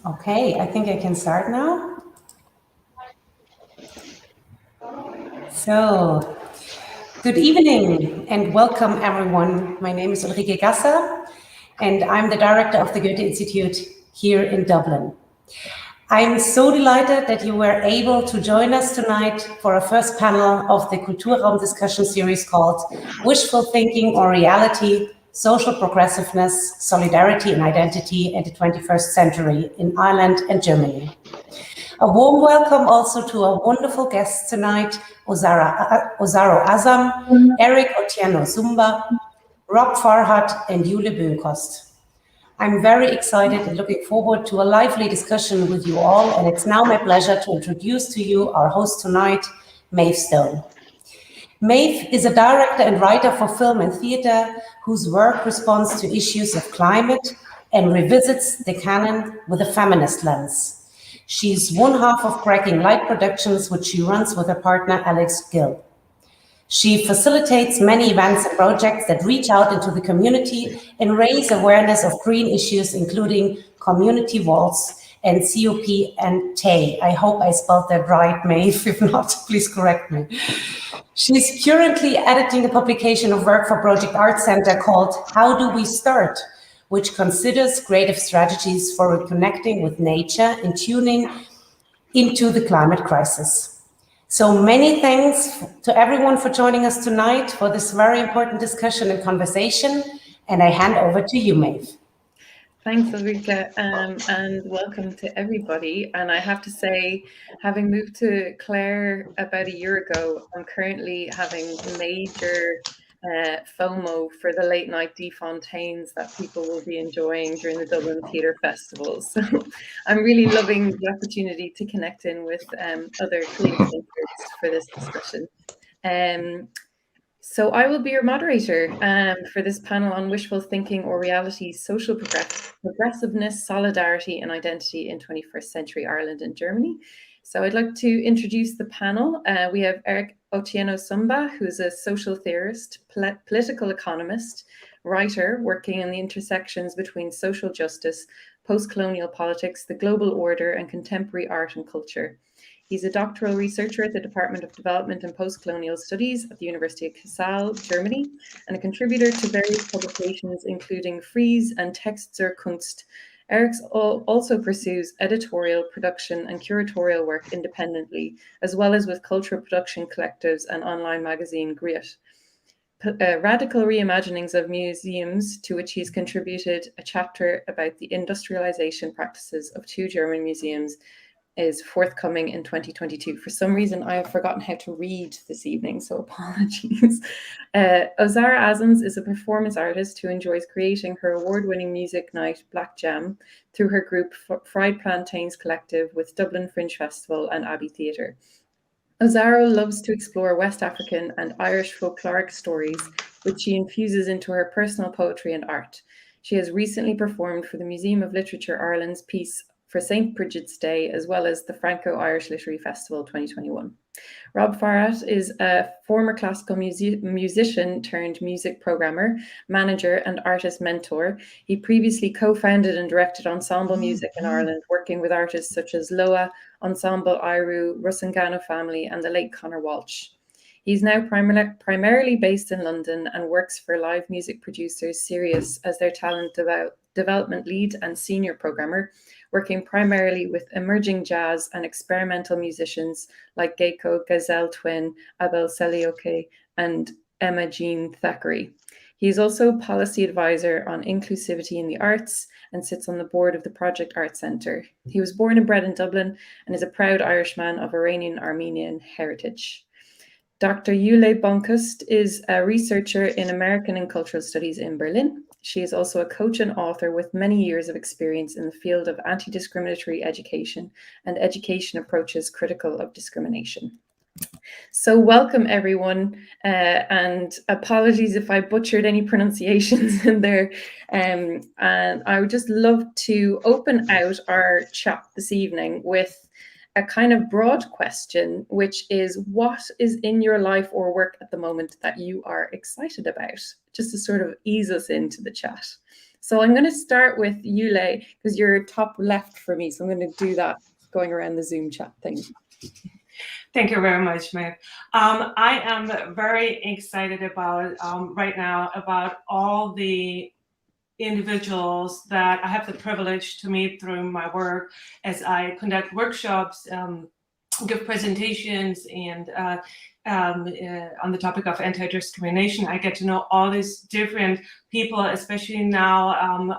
Okay, I think I can start now. So, good evening and welcome everyone. My name is Ulrike Gasser and I'm the director of the Goethe-Institut here in Dublin. I'm so delighted that you were able to join us tonight for our first panel of the Kulturraum discussion series called Wishful Thinking or Reality, Social Progressiveness, Solidarity and Identity in the 21st Century in Ireland and Germany. A warm welcome also to our wonderful guests tonight, Osaro Azams, Eric Otieno Zumba, Rob Farhat and Jule Bönkost. I'm very excited and looking forward to a lively discussion with you all, and it's now my pleasure to introduce to you our host tonight, Maeve Stone. Maeve is a director and writer for film and theatre whose work responds to issues of climate and revisits the canon with a feminist lens. She's one half of Cracking Light Productions, which she runs with her partner Alex Gill. She facilitates many events and projects that reach out into the community and raise awareness of green issues, including community vaults and COP and TAY. I hope I spelled that right, Maeve. If not, please correct me. She's currently editing a publication of work for Project Art Center called How Do We Start?, which considers creative strategies for reconnecting with nature and tuning into the climate crisis. So many thanks to everyone for joining us tonight for this very important discussion and conversation. And I hand over to you, Maeve. Thanks, Ulrike, and welcome to everybody. And I have to say, having moved to Clare about a year ago, I'm currently having major FOMO for the late night Fontaines that people will be enjoying during the Dublin Theatre Festival. So I'm really loving the opportunity to connect in with other creative thinkers for this discussion. So I will be your moderator for this panel on wishful thinking or reality, social progressiveness, solidarity and identity in 21st century Ireland and Germany. So I'd like to introduce the panel. We have Eric Otieno Zumba, who is a social theorist, political economist, writer working in the intersections between social justice, post-colonial politics, the global order and contemporary art and culture. He's a doctoral researcher at the Department of Development and Post-Colonial Studies at the University of Kassel, Germany, and a contributor to various publications, including Frieze and Text zur Kunst. Eric also pursues editorial, production, and curatorial work independently, as well as with cultural production collectives and online magazine Goethe. Radical reimaginings of museums, to which he's contributed a chapter about the industrialization practices of 2 German museums, is forthcoming in 2022. For some reason, I have forgotten how to read this evening, so apologies. Osaro Azams is a performance artist who enjoys creating her award-winning music night, Black Jam, through her group Fried Plantains Collective with Dublin Fringe Festival and Abbey Theatre. Osaro loves to explore West African and Irish folkloric stories, which she infuses into her personal poetry and art. She has recently performed for the Museum of Literature Ireland's piece for St. Bridget's Day, as well as the Franco-Irish Literary Festival 2021. Rob Farhat is a former classical musician turned music programmer, manager, and artist mentor. He previously co-founded and directed ensemble music in Ireland, working with artists such as Loa, Ensemble Iru, Rusangano Family, and the late Conor Walsh. He's now primarily based in London and works for live music producers Sirius as their talent development lead and senior programmer, working primarily with emerging jazz and experimental musicians like Geico, Gazelle Twin, Abel Selioke, and Emma Jean Thackeray. He is also a policy advisor on inclusivity in the arts and sits on the board of the Project Art Center. He was born and bred in Dublin and is a proud Irishman of Iranian-Armenian heritage. Dr. Jule Bönkost is a researcher in American and Cultural Studies in Berlin. She is also a coach and author with many years of experience in the field of anti-discriminatory education and education approaches critical of discrimination. So welcome everyone, and apologies if I butchered any pronunciations in there. And I would just love to open out our chat this evening with a kind of broad question, which is, what is in your life or work at the moment that you are excited about? Just to sort of ease us into the chat. So I'm going to start with Jule, because you're top left for me. So I'm going to do that going around the Zoom chat thing. Thank you very much, Maeve. I am very excited about right now about all the individuals that I have the privilege to meet through my work as I conduct workshops, give presentations, and on the topic of anti-discrimination. I get to know all these different people, especially now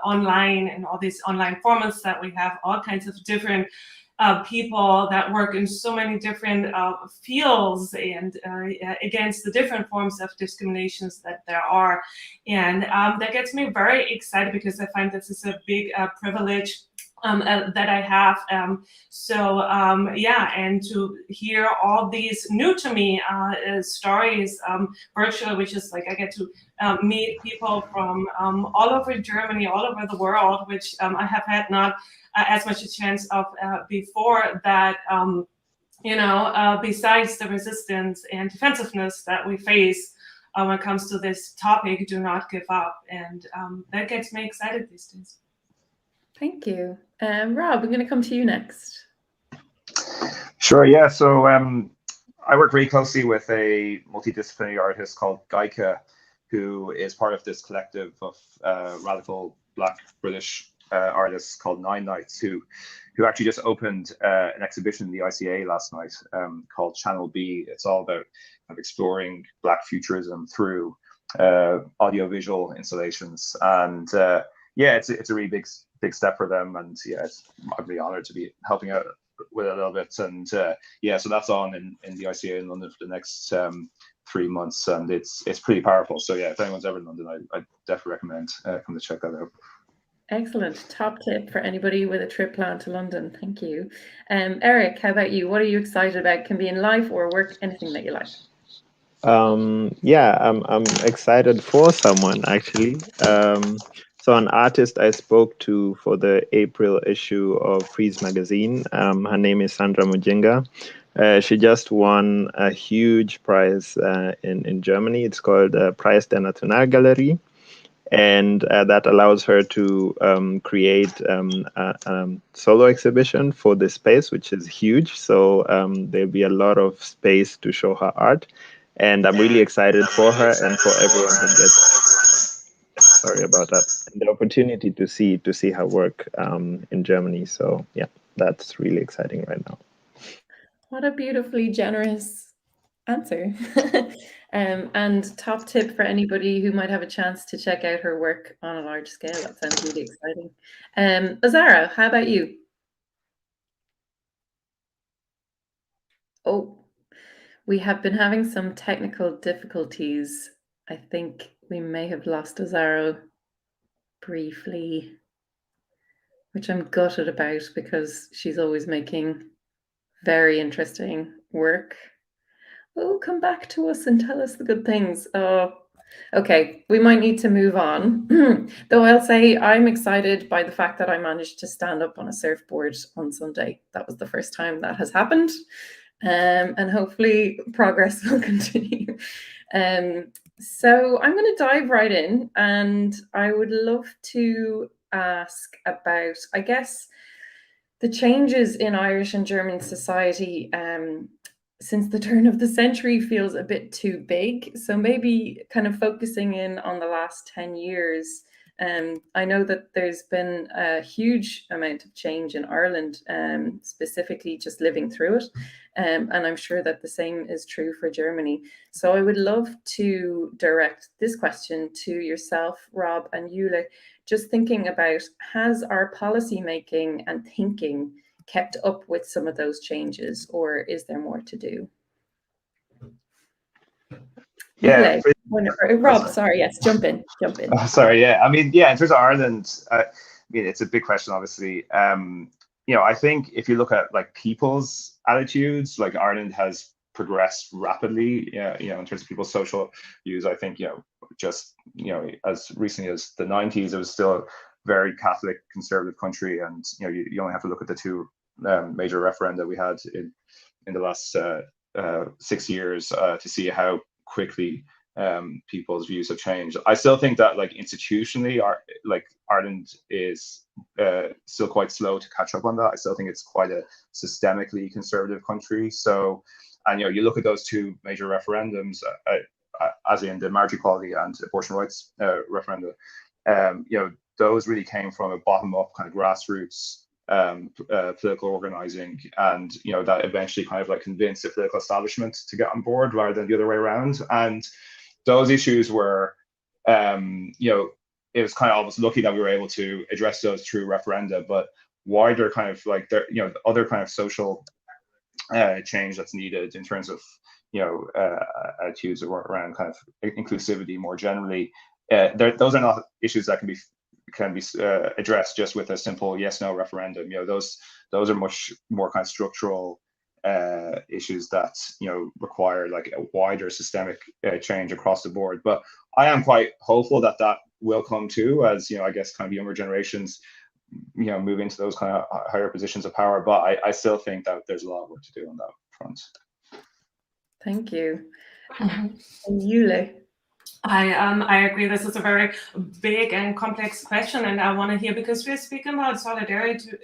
online, and all these online formats that we have, all kinds of different people that work in so many different fields and against the different forms of discriminations that there are. And that gets me very excited, because I find this is a big privilege that I have. Yeah, and to hear all these new to me stories virtually, which is like I get to meet people from all over Germany, all over the world, which I have had not as much a chance of before that, besides the resistance and defensiveness that we face when it comes to this topic, do not give up. And that gets me excited these days. Thank you. Rob, I'm going to come to you next. Sure, yeah. So I work very closely with a multidisciplinary artist called Gaika, who is part of this collective of radical Black British artists called Nine Nights, who actually just opened an exhibition in the ICA last night called Channel B. It's all about kind of exploring Black futurism through audiovisual installations, and yeah, it's a really big step for them, and yeah, I'm really honored to be helping out with it a little bit. And yeah, so that's on in the ICA in London for the next 3 months, and it's pretty powerful. So yeah, if anyone's ever in London, I definitely recommend come to check that out. Excellent. Top tip for anybody with a trip planned to London. Thank you. Eric, how about you? What are you excited about? Can be in life or work, anything that you like. Yeah, I'm excited for someone actually. So an artist I spoke to for the April issue of Freeze magazine. Her name is Sandra Mujinga. She just won a huge prize in Germany. It's called Preis der Nationalgalerie. And that allows her to create a solo exhibition for this space, which is huge. So there'll be a lot of space to show her art. And I'm really excited for her and for everyone who gets, sorry about that, and the opportunity to see her work in Germany. So yeah, that's really exciting right now. What a beautifully generous answer. And top tip for anybody who might have a chance to check out her work on a large scale. That sounds really exciting. Osaro, how about you? Oh, we have been having some technical difficulties. I think we may have lost Osaro briefly, which I'm gutted about because she's always making very interesting work. Oh, come back to us and tell us the good things. Oh, okay, we might need to move on. Though I'll say I'm excited by the fact that I managed to stand up on a surfboard on Sunday. That was the first time that has happened. And hopefully progress will continue. So I'm going to dive right in, and I would love to ask about, I guess, the changes in Irish and German society since the turn of the century feels a bit too big. So maybe kind of focusing in on the last 10 years. I know that there's been a huge amount of change in Ireland, specifically just living through it. And I'm sure that the same is true for Germany. So I would love to direct this question to yourself, Rob and Jule, just thinking about, has our policy making and thinking kept up with some of those changes, or is there more to do? Yeah, Rob, sorry, yes, jump in. Sorry, yeah. I mean, yeah, in terms of Ireland, I mean, it's a big question, obviously. I think if you look at like people's attitudes, like Ireland has progressed rapidly, in terms of people's social views. I think, just, as recently as the 90s, it was still a very Catholic conservative country. And, you only have to look at the two major referenda we had in the last 6 years to see how quickly people's views have changed. I still think that like institutionally, Ireland is still quite slow to catch up on that. I still think it's quite a systemically conservative country. So, and you look at those two major referendums, as in the marriage equality and abortion rights referenda, those really came from a bottom-up kind of grassroots political organizing, and that eventually kind of like convinced the political establishment to get on board rather than the other way around. And those issues were, it was kind of almost lucky that we were able to address those through referenda, but wider kind of like other kind of social change that's needed in terms of attitudes around kind of inclusivity more generally. Those are not issues that can be addressed just with a simple yes/no referendum. Those are much more kind of structural issues that require like a wider systemic change across the board. But I am quite hopeful that will come too, as I guess kind of younger generations move into those kind of higher positions of power. But I still think that there's a lot of work to do on that front. Thank you. And Jule? I agree. This is a very big and complex question, and I want to hear, because we're speaking about solidarity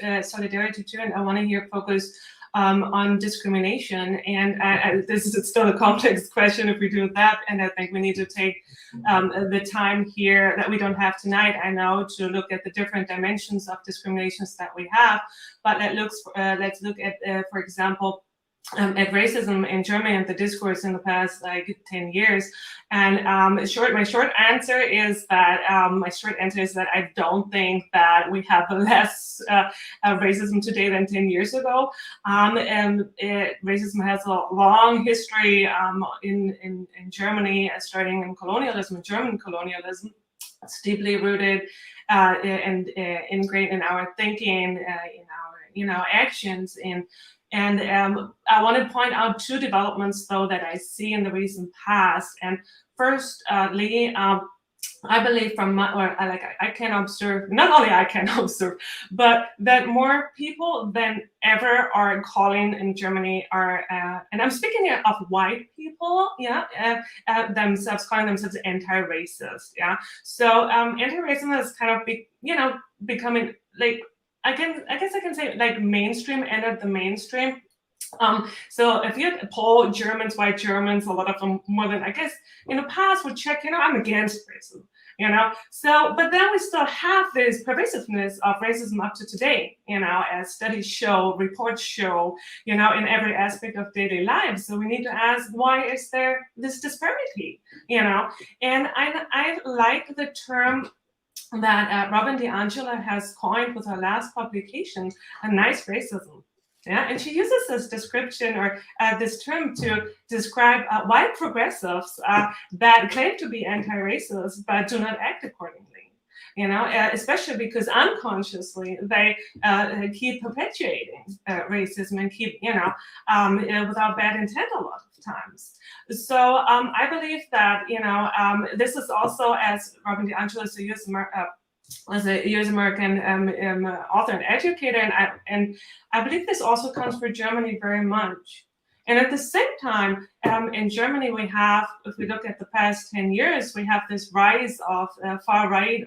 too, and I want to hear focus on discrimination. And this is still a complex question if we do that, and I think we need to take the time here that we don't have tonight, I know, to look at the different dimensions of discriminations that we have. But let's look at, for example, at racism in Germany and the discourse in the past 10 years. And my short answer is that I don't think that we have less racism today than 10 years ago. Racism has a long history in Germany, starting in colonialism, in German colonialism. It's deeply rooted and ingrained in our thinking, in our actions. And I want to point out two developments, though, that I see in the recent past. And firstly, I believe I can observe, not only I can observe, but that more people than ever are calling in Germany and I'm speaking here of white people, calling themselves anti-racist, So anti-racism has kind of becoming like, I guess I can say like mainstream, entered the mainstream. So if you poll Germans, white Germans, a lot of them more than, I guess, in the past would check, I'm against racism, So, but then we still have this pervasiveness of racism up to today, as studies show, reports show, in every aspect of daily life. So we need to ask, why is there this disparity, And I like the term that Robin DiAngelo has coined with her last publication, a nice racism. And she uses this description or this term to describe white progressives that claim to be anti-racist but do not act accordingly. Especially because unconsciously they keep perpetuating racism and keep, without bad intent a lot of times. So I believe that, this is also, as Robin DiAngelo is a U.S. American author and educator, and I believe this also comes for Germany very much. And at the same time, in Germany, we have, if we look at the past 10 years, we have this rise of far-right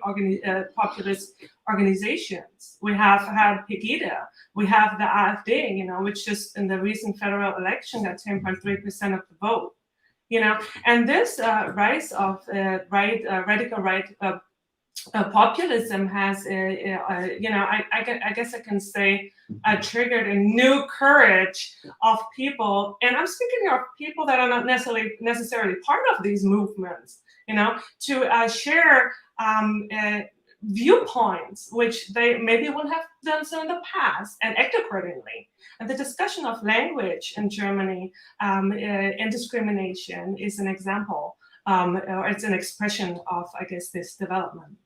populist organizations. We have had Pegida, we have the AfD, which just in the recent federal election got 10.3% of the vote. And this rise of radical right populism has, I guess I can say, triggered a new courage of people, and I'm speaking of people that are not necessarily part of these movements, to share viewpoints which they maybe wouldn't have done so in the past and act accordingly. And the discussion of language in Germany and discrimination is an example, or it's an expression of, I guess, this development.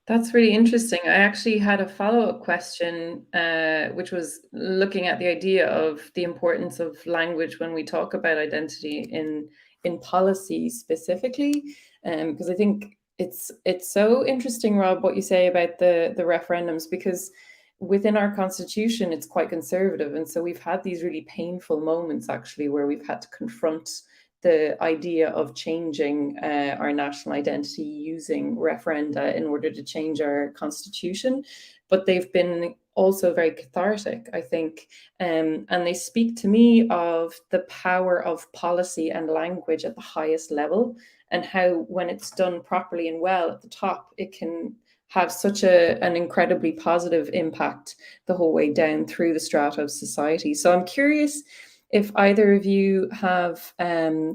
That's really interesting. I actually had a follow-up question, which was looking at the idea of the importance of language when we talk about identity in policy specifically, because I think it's so interesting, Rob, what you say about the referendums, because within our constitution, it's quite conservative. And so we've had these really painful moments, actually, where we've had to confront the idea of changing our national identity using referenda in order to change our constitution, but they've been also very cathartic, I think, and they speak to me of the power of policy and language at the highest level, and how when it's done properly and well at the top, it can have such an incredibly positive impact the whole way down through the strata of society. So I'm curious if either of you have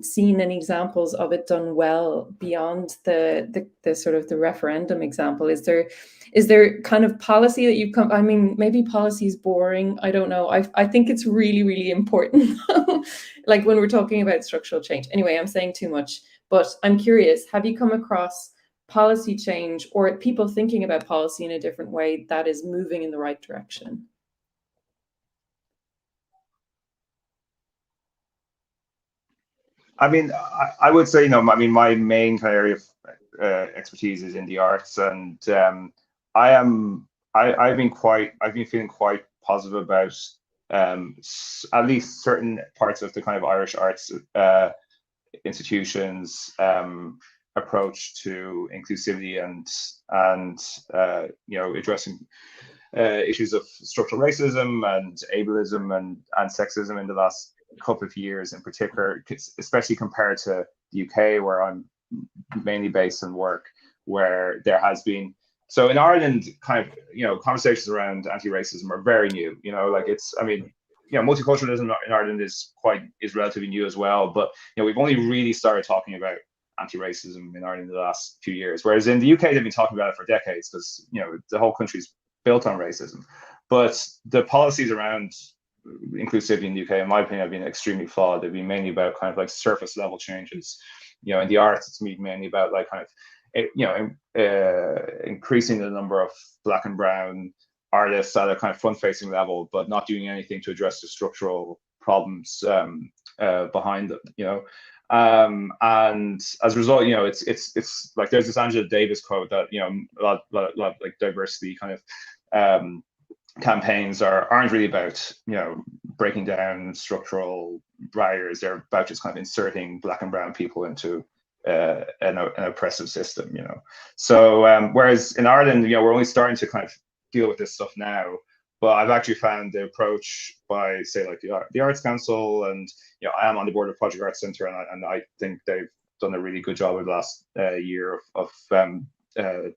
seen any examples of it done well beyond the sort of the referendum example. Is there kind of policy that you've come, I mean, maybe policy is boring, I don't know. I think it's really, really important, like when we're talking about structural change. Anyway, I'm saying too much, but I'm curious, have you come across policy change or people thinking about policy in a different way that is moving in the right direction? I mean, I would say, I mean, my main kind of area of expertise is in the arts, and I've been feeling quite positive about at least certain parts of the kind of Irish arts institutions approach to inclusivity and addressing issues of structural racism and ableism and sexism in the last couple of years in particular, especially compared to the UK, where I'm mainly based and work, where there has been. So in Ireland, kind of, conversations around anti-racism are very new. Multiculturalism in Ireland is relatively new as well, but we've only really started talking about anti-racism in Ireland in the last few years, whereas in the UK they've been talking about it for decades, because the whole country's built on racism. But the policies around inclusivity in the UK, in my opinion, have been extremely flawed. They've been mainly about kind of like surface level changes. In the arts, it's mainly about like kind of increasing the number of Black and brown artists at a kind of front-facing level, but not doing anything to address the structural problems behind them. And as a result, it's like there's this Angela Davis quote that a lot like diversity kind of campaigns aren't really about breaking down structural barriers. They're about just kind of inserting Black and brown people into an oppressive system. So whereas in Ireland, we're only starting to kind of deal with this stuff now. But I've actually found the approach by, say, like the Arts Council, and I am on the board of Project Arts Centre, and I think they've done a really good job over the last year of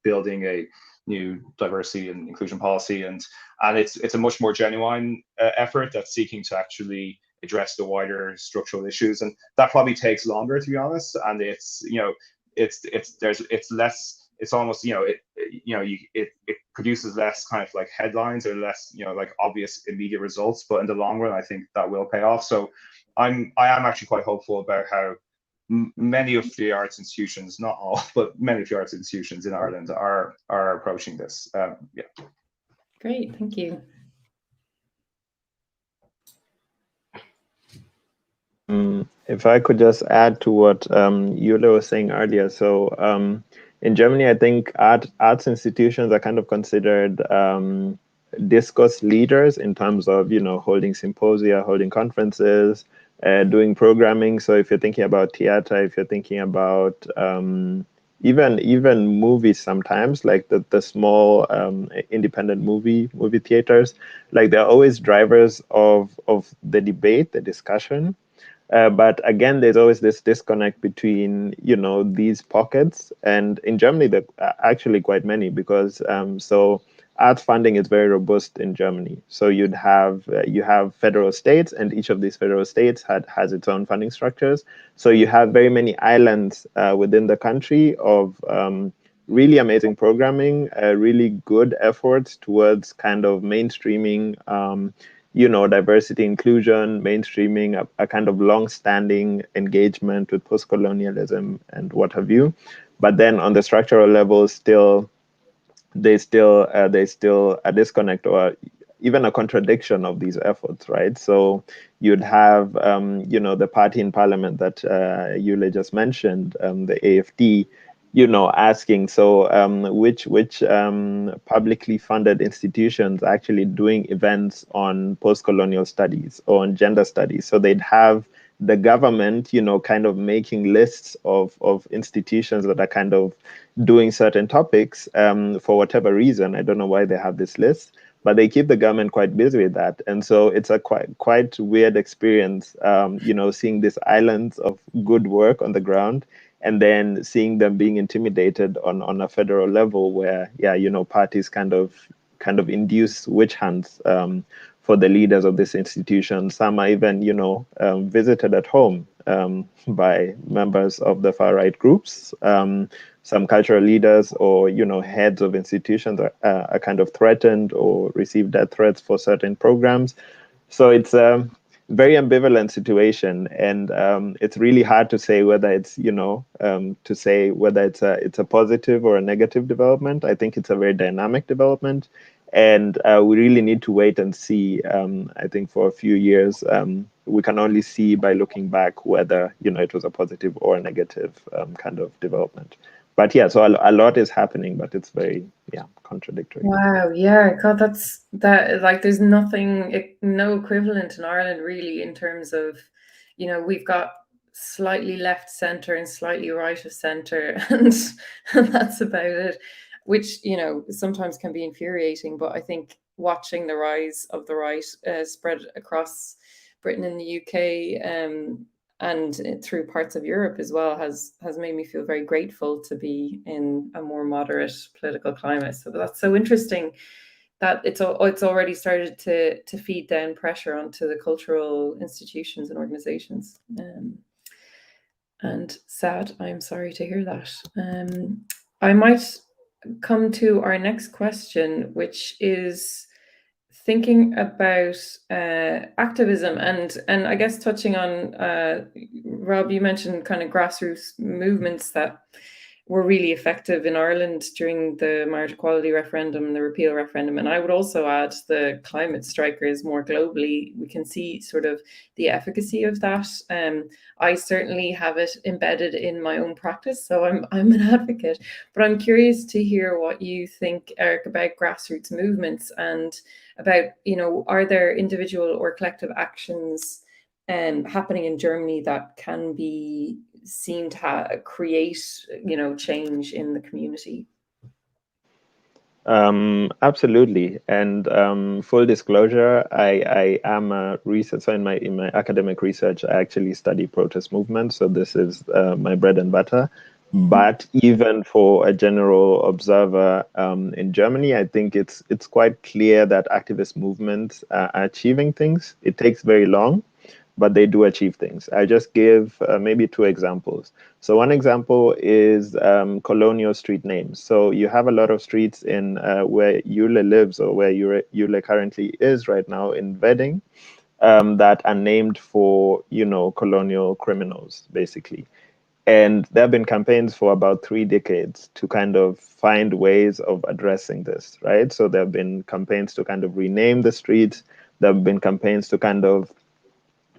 building a new diversity and inclusion policy, and it's a much more genuine effort that's seeking to actually address the wider structural issues, and that probably takes longer, to be honest. And it's less. It's almost it produces less kind of like headlines or less like obvious immediate results, but in the long run I think that will pay off. So I am actually quite hopeful about how many of the arts institutions, not all, but many of the arts institutions in Ireland are approaching this. Great, thank you. If I could just add to what Jule was saying earlier. So in Germany, I think arts institutions are kind of considered discourse leaders in terms of, holding symposia, holding conferences, doing programming. So if you're thinking about theater, if you're thinking about even movies sometimes, like the small independent movie theaters, like they're always drivers of the debate, the discussion. But again, there's always this disconnect between, these pockets. And in Germany, there are actually quite many, because so arts funding is very robust in Germany. So you have federal states, and each of these federal states has its own funding structures. So you have very many islands within the country of really amazing programming, really good efforts towards kind of mainstreaming diversity, inclusion, mainstreaming, a kind of long-standing engagement with post-colonialism and what have you. But then on the structural level, there's still a disconnect or even a contradiction of these efforts, right? So you'd have, the party in parliament that Jule just mentioned, the AFD, asking, so which publicly funded institutions are actually doing events on post-colonial studies or on gender studies? So they'd have the government, kind of making lists of institutions that are kind of doing certain topics for whatever reason. I don't know why they have this list, but they keep the government quite busy with that. And so it's a quite weird experience, seeing these islands of good work on the ground, and then seeing them being intimidated on a federal level where, parties kind of induce witch hunts for the leaders of this institution. Some are even, visited at home by members of the far-right groups. Some cultural leaders or, heads of institutions are kind of threatened or receive death threats for certain programs. So it's a very ambivalent situation, and it's really hard to say whether it's, it's a positive or a negative development. I think it's a very dynamic development, and we really need to wait and see. I think for a few years, we can only see by looking back whether, it was a positive or a negative kind of development. But yeah, so a lot is happening, but it's very, contradictory. Wow, yeah, God, there's no equivalent in Ireland really in terms of, we've got slightly left center and slightly right of center, and that's about it, which, sometimes can be infuriating. But I think watching the rise of the right spread across Britain and the UK, and through parts of Europe as well, has made me feel very grateful to be in a more moderate political climate. So that's so interesting that it's already started to feed down pressure onto the cultural institutions and organizations. And sad, I'm sorry to hear that. I might come to our next question, which is thinking about activism and I guess touching on, Rob, you mentioned kind of grassroots movements that were really effective in Ireland during the marriage equality referendum, the repeal referendum. And I would also add the climate strikers more globally. We can see sort of the efficacy of that. I certainly have it embedded in my own practice, so I'm an advocate. But I'm curious to hear what you think, Eric, about grassroots movements and about, are there individual or collective actions happening in Germany that can be seen to create, change in the community? Absolutely. And full disclosure, I am a researcher. So in my academic research, I actually study protest movements. So this is my bread and butter. But even for a general observer in Germany, I think it's quite clear that activist movements are achieving things. It takes very long, but they do achieve things. I just give maybe two examples. So one example is colonial street names. So you have a lot of streets in where Jule lives, or where Jule currently is right now in Wedding, that are named for, colonial criminals, basically. And there have been campaigns for about 3 decades to kind of find ways of addressing this, right? So there have been campaigns to kind of rename the streets. There have been campaigns to kind of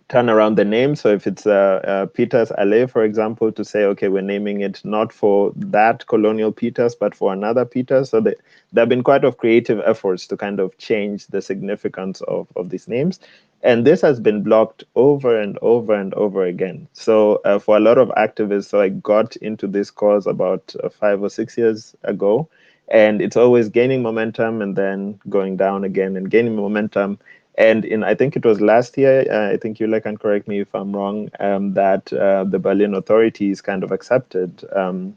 turn around the name. So if it's Peter's Alley, for example, to say, okay, we're naming it not for that colonial Peters, but for another Peter. So there have been quite of creative efforts to kind of change the significance of these names. And this has been blocked over and over and over again. So for a lot of activists, so I got into this cause about 5 or 6 years ago, and it's always gaining momentum and then going down again and gaining momentum. And I think it was last year, I think you can correct me if I'm wrong, that the Berlin authorities kind of accepted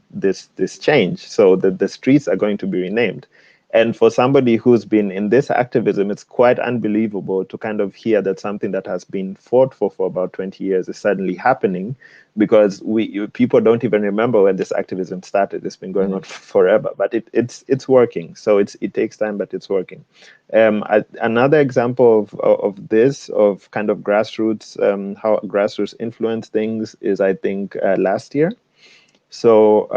this change. So that the streets are going to be renamed. And for somebody who's been in this activism, it's quite unbelievable to kind of hear that something that has been fought for about 20 years is suddenly happening, because people don't even remember when this activism started. It's been going on forever, but it's working. So it takes time, but it's working. Another example of this, of kind of grassroots, how grassroots influence things, is I think last year. So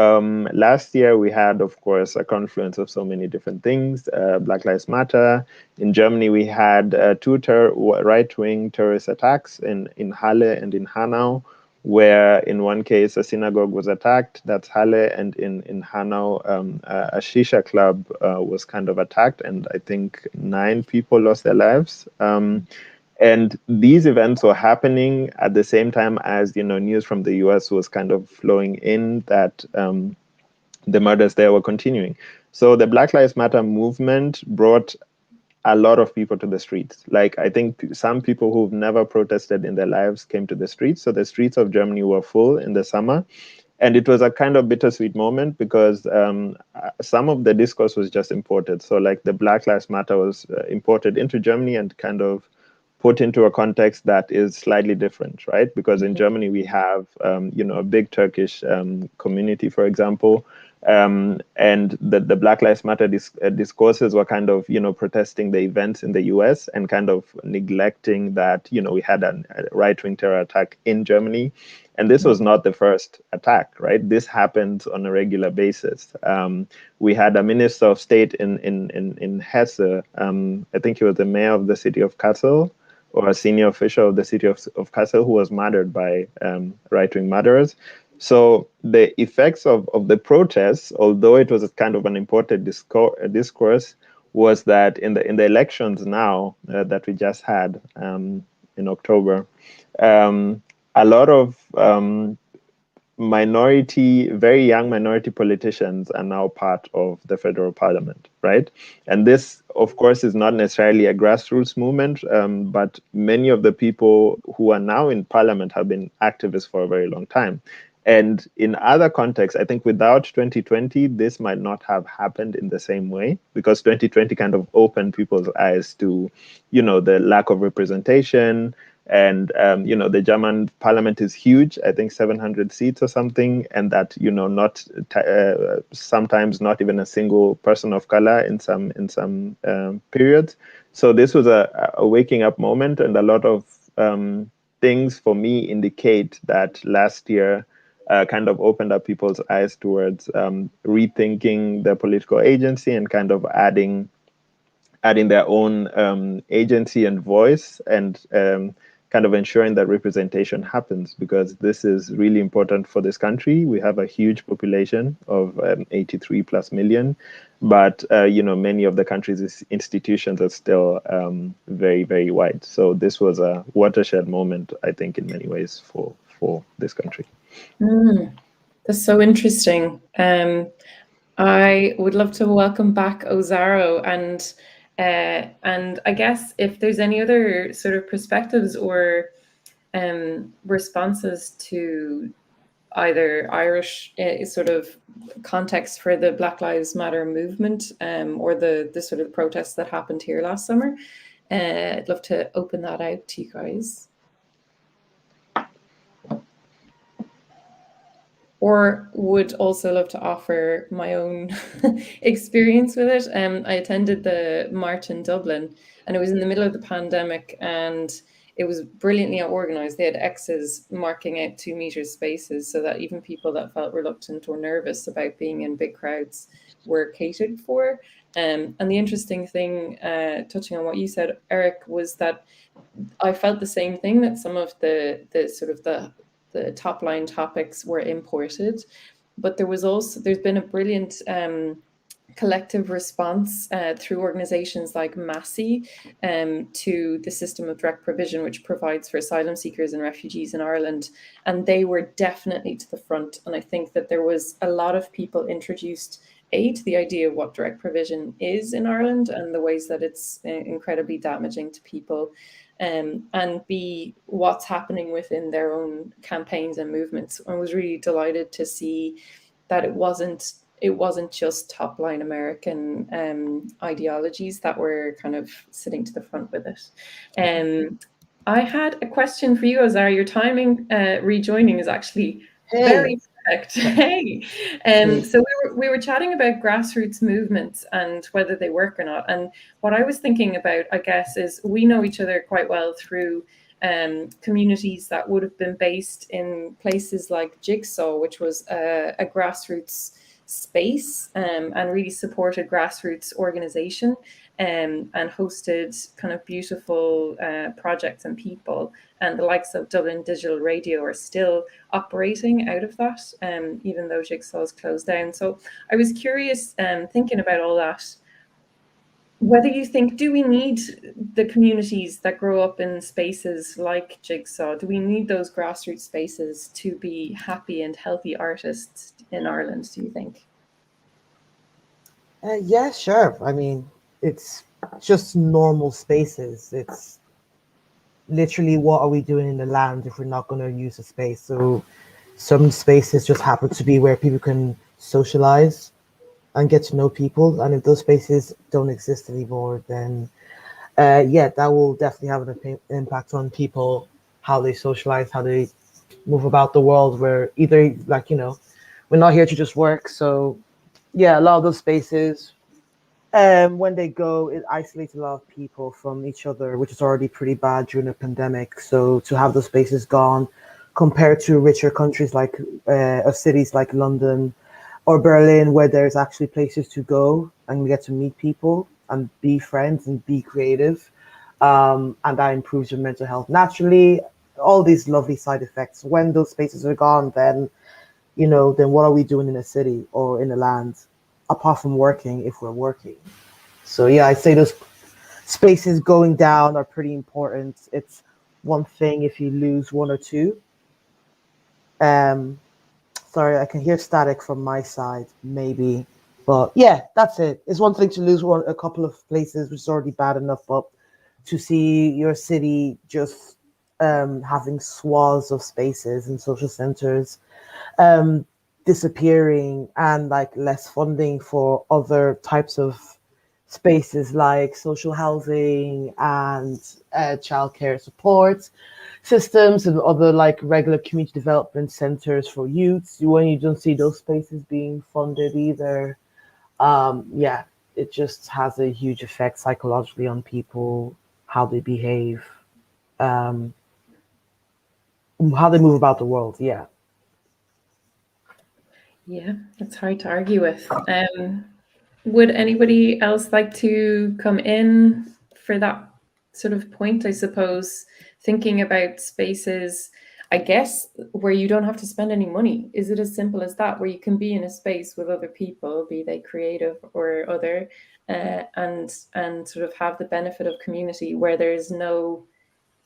last year we had, of course, a confluence of so many different things. Black Lives Matter. In Germany, we had 2 right-wing terrorist attacks in Halle and in Hanau, where in one case a synagogue was attacked, that's Halle, and in Hanau a shisha club was kind of attacked, and I think 9 people lost their lives. And these events were happening at the same time as, news from the US was kind of flowing in that the murders there were continuing. So the Black Lives Matter movement brought a lot of people to the streets. Like, I think some people who've never protested in their lives came to the streets. So the streets of Germany were full in the summer. And it was a kind of bittersweet moment because some of the discourse was just imported. So like the Black Lives Matter was imported into Germany and kind of put into a context that is slightly different, right? Because in Germany, we have, a big Turkish community, for example, and the Black Lives Matter discourses were kind of, protesting the events in the US and kind of neglecting that, we had a right-wing terror attack in Germany. And this was not the first attack, right? This happened on a regular basis. We had a minister of state in Hesse, I think he was the mayor of the city of Kassel, or a senior official of the city of Kassel, who was murdered by right-wing murderers. So the effects of the protests, although it was kind of an important discourse, was that in the elections now that we just had in October, a lot of very young minority politicians are now part of the federal parliament, right? And this, of course, is not necessarily a grassroots movement, but many of the people who are now in parliament have been activists for a very long time. And in other contexts, I think without 2020, this might not have happened in the same way, because 2020 kind of opened people's eyes to, the lack of representation. And, the German parliament is huge, I think 700 seats or something, and that, sometimes not even a single person of color in some periods. So this was a waking up moment, and a lot of things for me indicate that last year kind of opened up people's eyes towards rethinking their political agency and kind of adding their own agency and voice, and kind of ensuring that representation happens, because this is really important for this country. We have a huge population of 83 plus million, but many of the country's institutions are still very, very white. So this was a watershed moment, I think, in many ways for this country. That's so interesting. I would love to welcome back Osaro, and I guess if there's any other sort of perspectives or responses to either Irish sort of context for the Black Lives Matter movement, or the sort of protests that happened here last summer, I'd love to open that out to you guys. Or would also love to offer my own experience with it. I attended the march in Dublin, and it was in the middle of the pandemic, and it was brilliantly organized. They had X's marking out 2 meter spaces so that even people that felt reluctant or nervous about being in big crowds were catered for. And the interesting thing, touching on what you said, Eric, was that I felt the same thing, that some of the sort of the top line topics were imported, but there's been a brilliant collective response through organizations like MASI to the system of direct provision, which provides for asylum seekers and refugees in Ireland. And they were definitely to the front. And I think that there was a lot of people introduced, A, to the idea of what direct provision is in Ireland and the ways that it's incredibly damaging to people, and B, what's happening within their own campaigns and movements. I was really delighted to see that it wasn't just top line American ideologies that were kind of sitting to the front with it. I had a question for you, Osaro. Your timing rejoining is actually very perfect. Hey. So we were chatting about grassroots movements and whether they work or not. And what I was thinking about, I guess, is we know each other quite well through communities that would have been based in places like Jigsaw, which was a grassroots space, and really supported grassroots organization, and hosted kind of beautiful projects and people. And the likes of Dublin Digital Radio are still operating out of that, even though Jigsaw is closed down. So I was curious, thinking about all that, whether you think, do we need the communities that grow up in spaces like Jigsaw? Do we need those grassroots spaces to be happy and healthy artists in Ireland, do you think? Yeah, sure. I mean, it's just normal spaces. It's literally, what are we doing in the land if we're not going to use the space? So some spaces just happen to be where people can socialize and get to know people. And if those spaces don't exist anymore, then yeah, that will definitely have an impact on people, how they socialize, how they move about the world. Where either, like, you know, we're not here to just work. So yeah, a lot of those spaces, when they go, it isolates a lot of people from each other, which is already pretty bad during a pandemic. So to have those spaces gone, compared to richer countries like cities like London or Berlin, where there's actually places to go and get to meet people and be friends and be creative, and that improves your mental health naturally. All these lovely side effects. When those spaces are gone, then then what are we doing in a city or in a land, apart from working, if we're working? So yeah, I'd say those spaces going down are pretty important. It's one thing if you lose one or two. Sorry, I can hear static from my side, maybe. But yeah, that's it. It's one thing to lose a couple of places, which is already bad enough, but to see your city just having swaths of spaces and social centers disappearing, and like less funding for other types of spaces like social housing and childcare support systems and other like regular community development centers for youths. When you don't see those spaces being funded either, yeah, it just has a huge effect psychologically on people, how they behave, how they move about the world. Yeah. Yeah, it's hard to argue with. Would anybody else like to come in for that sort of point, I suppose, thinking about spaces, I guess, where you don't have to spend any money? Is it as simple as that, where you can be in a space with other people, be they creative or other, and sort of have the benefit of community where there's no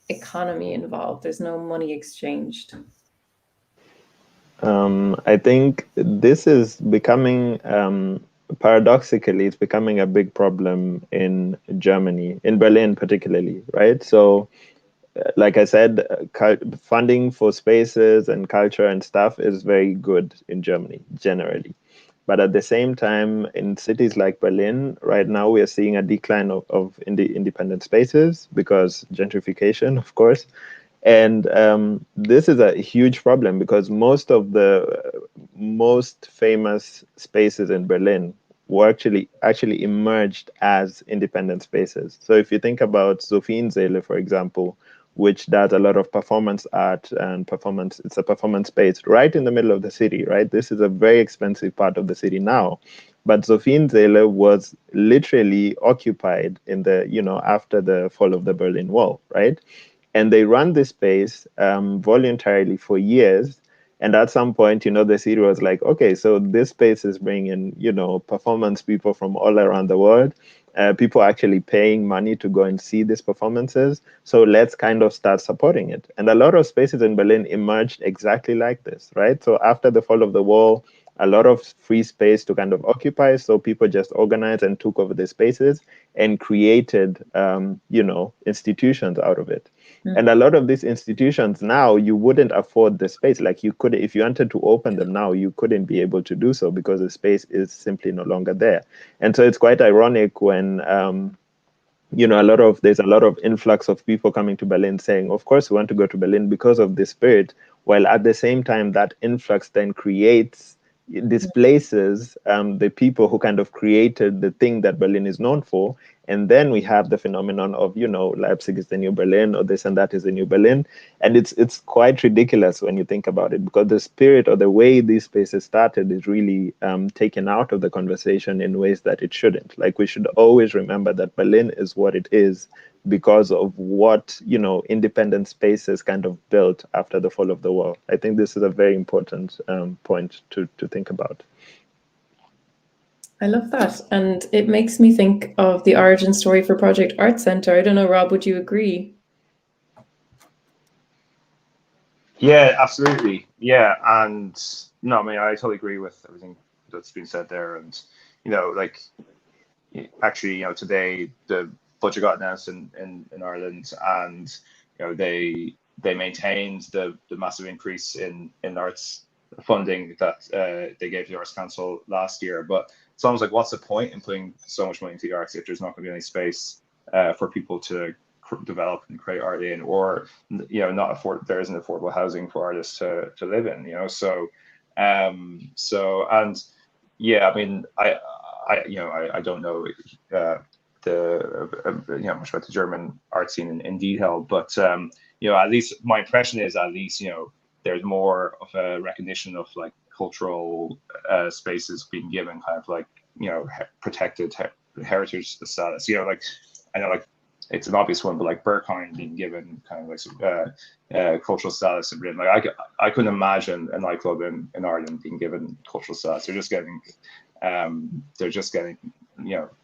economy involved, there's no money exchanged? I think this is becoming, paradoxically, it's becoming a big problem in Germany, in Berlin particularly, right? So, like I said, funding for spaces and culture and stuff is very good in Germany, generally. But at the same time, in cities like Berlin, right now, we are seeing a decline of independent spaces because gentrification, of course. And this is a huge problem because most of the most famous spaces in Berlin were actually emerged as independent spaces. So if you think about Sophienseele, for example, which does a lot of performance art and performance, it's a performance space right in the middle of the city, right? This is a very expensive part of the city now. But Sophienseele was literally occupied in the, after the fall of the Berlin Wall, right? And they run this space voluntarily for years. And at some point, the city was like, okay, so this space is bringing, performance people from all around the world. People actually paying money to go and see these performances. So let's kind of start supporting it. And a lot of spaces in Berlin emerged exactly like this, right? So after the fall of the wall, a lot of free space to kind of occupy. So people just organized and took over the spaces and created, institutions out of it. And a lot of these institutions now, you wouldn't afford the space. Like you could, if you wanted to open them now, you couldn't be able to do so because the space is simply no longer there. And so it's quite ironic when, there's a lot of influx of people coming to Berlin saying, of course, we want to go to Berlin because of this spirit, while at the same time, that influx then displaces the people who kind of created the thing that Berlin is known for. And then we have the phenomenon of, Leipzig is the new Berlin, or this and that is the new Berlin. And it's quite ridiculous when you think about it, because the spirit or the way these spaces started is really taken out of the conversation in ways that it shouldn't. Like, we should always remember that Berlin is what it is because of what, independent spaces kind of built after the fall of the wall. I think this is a very important point to think about. I love that. And it makes me think of the origin story for Project Art Centre. I don't know, Rob, would you agree? Yeah, absolutely. Yeah, and no, I mean, I totally agree with everything that's been said there. And like actually, today the budget got announced in Ireland, and they maintained the massive increase in arts funding that they gave to the Arts Council last year. But it's almost like, what's the point in putting so much money into the arts if there's not going to be any space for people to develop and create art in, or not afford, there isn't affordable housing for artists to live in, so and yeah, I mean, I don't know much about the German art scene in detail, but at least my impression is, at least there's more of a recognition of like cultural spaces being given kind of like protected heritage status. Like I know, like it's an obvious one, but like Berghain being given kind of like cultural status in Britain. Like I couldn't imagine a nightclub in Ireland being given cultural status. They're just getting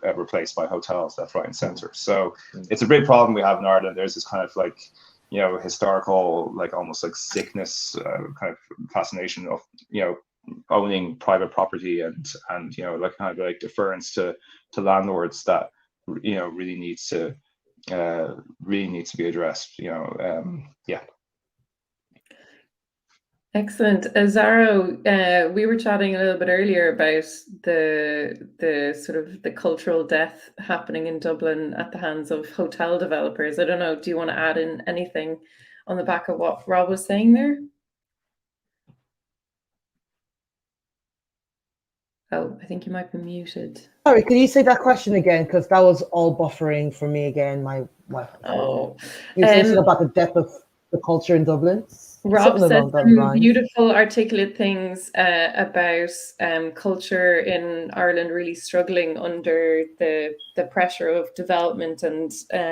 replaced by hotels left, right, and center. So it's a big problem we have in Ireland. There's this kind of like historical, like almost like sickness, kind of fascination of owning private property and like kind of like deference to landlords that really needs to be addressed. Yeah. Excellent. Zaro, we were chatting a little bit earlier about the sort of the cultural death happening in Dublin at the hands of hotel developers. I don't know, do you want to add in anything on the back of what Rob was saying there? Oh, I think you might be muted. Sorry, can you say that question again? Because that was all buffering for me again. My Oh, you were saying about the depth of the culture in Dublin. Rob said some beautiful, articulate things about culture in Ireland really struggling under the pressure of development and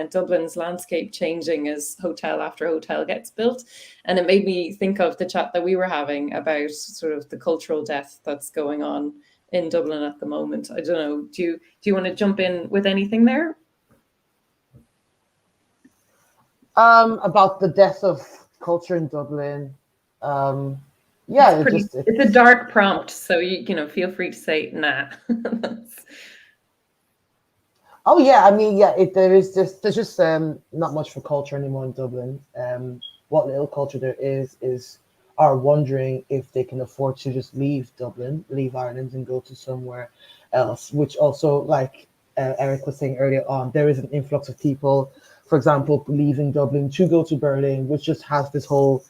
Dublin's landscape changing as hotel after hotel gets built. And it made me think of the chat that we were having about sort of the cultural death that's going on in Dublin at the moment. I don't know, do you want to jump in with anything there? About the death of culture in Dublin. Yeah, it's a dark prompt, so you feel free to say nah. Oh yeah, I mean, yeah, there's just not much for culture anymore in Dublin. What little culture there is are wondering if they can afford to just leave Dublin, leave Ireland, and go to somewhere else. Which also, like Eric was saying earlier on, there is an influx of people, for example, leaving Dublin to go to Berlin, which just has this whole,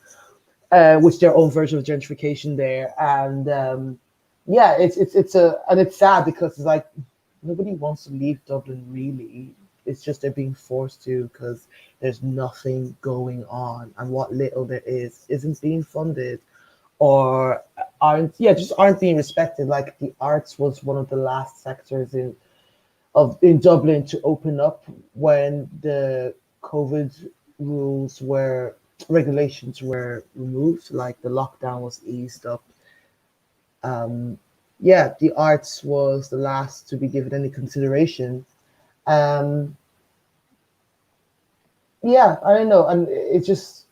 which their own version of gentrification there. And yeah, it's sad because it's like nobody wants to leave Dublin really. It's just they're being forced to because there's nothing going on, and what little there isn't being funded, or aren't being respected. Like the arts was one of the last sectors in Dublin to open up when the COVID regulations were removed, like the lockdown was eased up. Yeah, the arts was the last to be given any consideration. Yeah, I don't know, and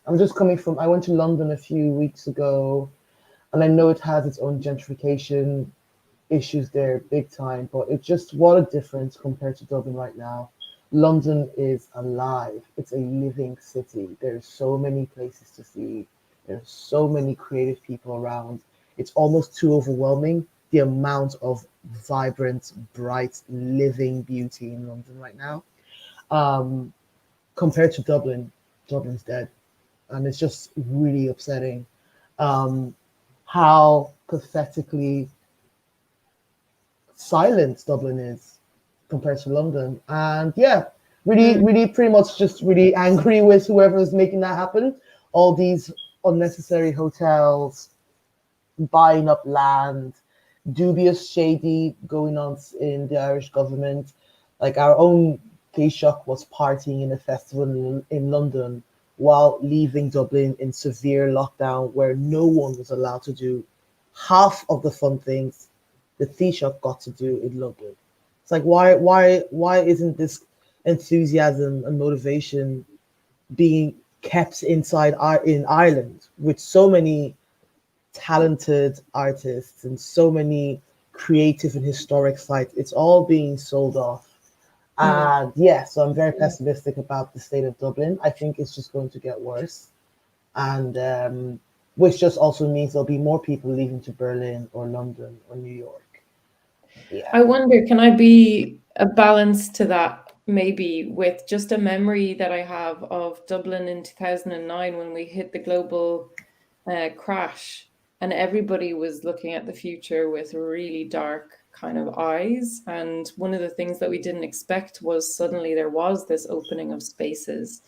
I'm just coming from. I went to London a few weeks ago, and I know it has its own gentrification issues there big time, but it's just what a difference compared to Dublin right now. London is alive. It's a living city. There's so many places to see. There's so many creative people around. It's almost too overwhelming, the amount of vibrant, bright, living beauty in London right now. Compared to Dublin, Dublin's dead. And it's just really upsetting how pathetically silent Dublin is compared to London. And yeah, really pretty much just really angry with whoever is making that happen. All these unnecessary hotels, buying up land, dubious, shady going on in the Irish government. Like our own Taoiseach was partying in a festival in London while leaving Dublin in severe lockdown where no one was allowed to do half of the fun things the Taoiseach got to do in London? It's like, why isn't this enthusiasm and motivation being kept inside in Ireland with so many talented artists and so many creative and historic sites? It's all being sold off. And yeah, so I'm very pessimistic about the state of Dublin. I think it's just going to get worse. And which just also means there'll be more people leaving to Berlin or London or New York. Yeah. I wonder, can I be a balance to that, maybe with just a memory that I have of Dublin in 2009 when we hit the global crash, and everybody was looking at the future with really dark kind of eyes. And one of the things that we didn't expect was suddenly there was this opening of spaces,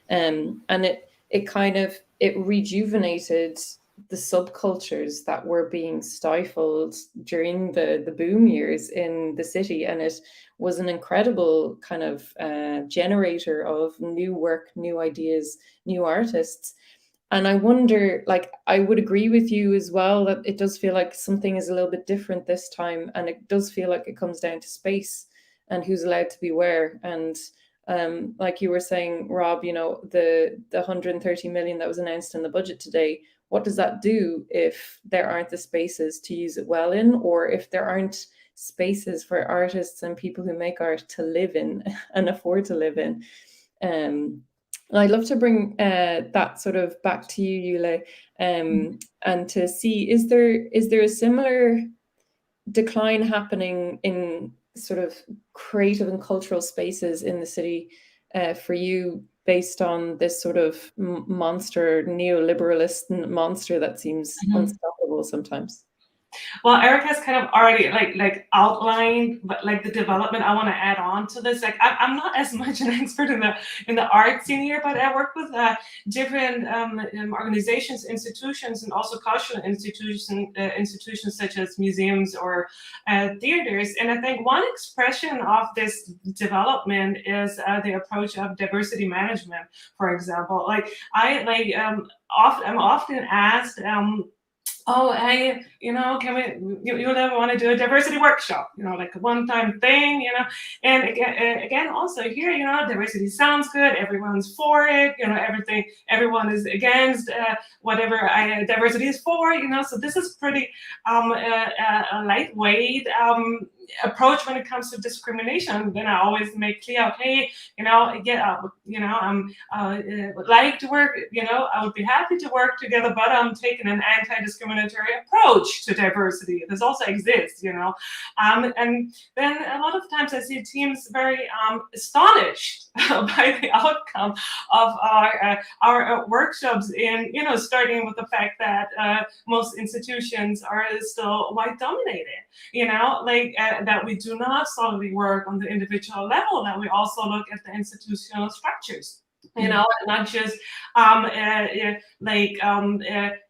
and it rejuvenated the subcultures that were being stifled during the boom years in the city. And it was an incredible kind of generator of new work, new ideas, new artists. And I wonder, like, I would agree with you as well that it does feel like something is a little bit different this time. And it does feel like it comes down to space and who's allowed to be where. And like you were saying, Rob, you know, the 130 million that was announced in the budget today, what does that do if there aren't the spaces to use it well in, or if there aren't spaces for artists and people who make art to live in and afford to live in? I'd love to bring that sort of back to you, Jule, and to see, is there a similar decline happening in sort of creative and cultural spaces in the city for you, based on this sort of monster, neoliberalist monster that seems unstoppable sometimes? Well, Eric has kind of already like outlined, but like the development I want to add on to this. Like I'm not as much an expert in the art scene here, but I work with different organizations, institutions, and also cultural institutions such as museums or theaters. And I think one expression of this development is the approach of diversity management, for example. Like I'm often asked, oh, hey, you know, you ever want to do a diversity workshop, you know, like a one-time thing, you know? And again, also here, you know, diversity sounds good, everyone's for it, you know, everyone is against whatever diversity is for, you know? So this is pretty a lightweight approach when it comes to discrimination. Then I always make clear, okay, you know, would like to work, you know, I would be happy to work together, but I'm taking an anti-discriminatory approach to diversity. This also exists, you know. And then a lot of times I see teams very astonished by the outcome of our workshops, in, you know, starting with the fact that most institutions are still white dominated, you know, like that we do not solely work on the individual level, that we also look at the institutional structures, you know, not just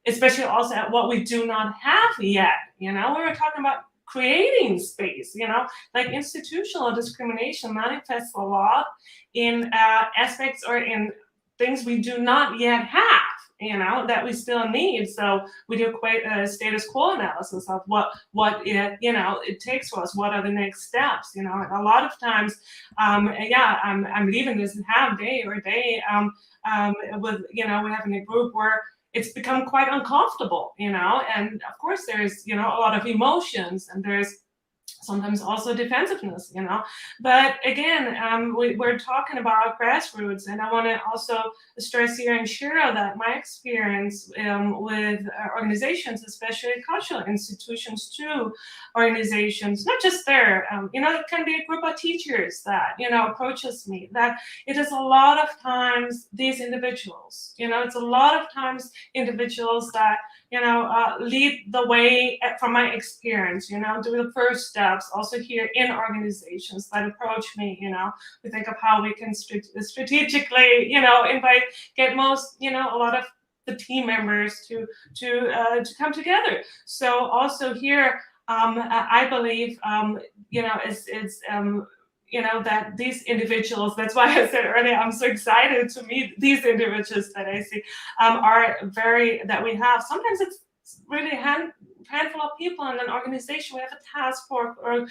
especially also at what we do not have yet, you know. We were talking about creating space, you know, like institutional discrimination manifests a lot in aspects or in things we do not yet have, you know, that we still need. So we do quite a status quo analysis of what it takes for us. What are the next steps? You know, and a lot of times, I'm leaving this half day or day with, you know, we're having a group where it's become quite uncomfortable, you know, and of course there's, you know, a lot of emotions, and there's sometimes also defensiveness, you know. But again, we're talking about grassroots, and I want to also stress here and share that my experience with organizations, especially cultural institutions too, organizations, not just there, you know, it can be a group of teachers that, you know, approaches me, that it is a lot of times these individuals, you know, it's a lot of times individuals that, you know, lead the way from my experience, you know, do the first steps, also here in organizations that approach me, you know, we think of how we can strategically, you know, get most, you know, a lot of the team members to come together. So also here, I believe, you know, it's you know, that these individuals, that's why I said earlier, I'm so excited to meet these individuals that I see, are very, that we have. Sometimes it's really handful of people in an organization. We have a task force or